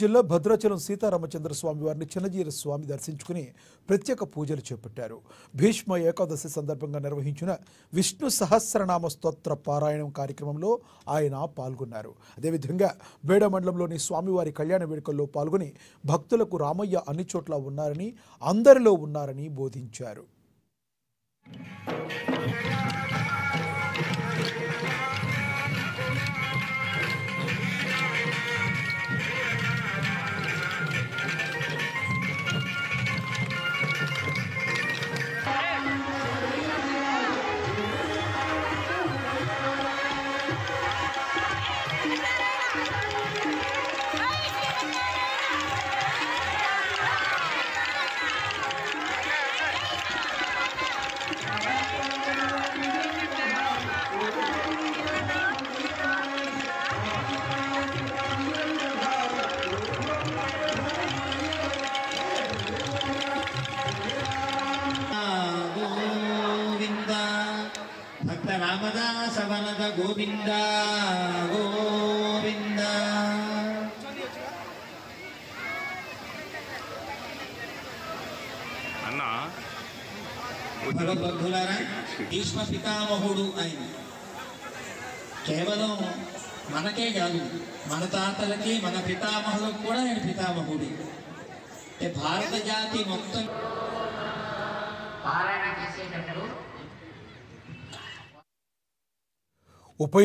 జిల్లా భద్రాచలం సీతారామచంద్ర స్వామి వారిని చిన్నజీర స్వామి దర్శించుకుని ప్రత్యేక పూజలు చేపట్టారు. భీష్మ ఏకాదశి సందర్భంగా నిర్వహించిన విష్ణు సహస్రనామ స్తోత్ర పారాయణం కార్యక్రమంలో ఆయన పాల్గొన్నారు. అదేవిధంగా బేడ మండలంలోని స్వామివారి కళ్యాణ వేడుకల్లో పాల్గొని భక్తులకు రామయ్య అన్ని చోట్ల ఉన్నారని, అందరిలో ఉన్నారని బోధించారు. भक्त रामदास वरद गोविंद गोविंद अन्ना भगवद्बंधुलारा भीष्म पितामहुडु ఆయన కేవలం మనకే కాదు మన తాతలకి మన పితామహులకు కూడా ఆయన పితామహుడు. భారత జాతి మొత్తం ఉప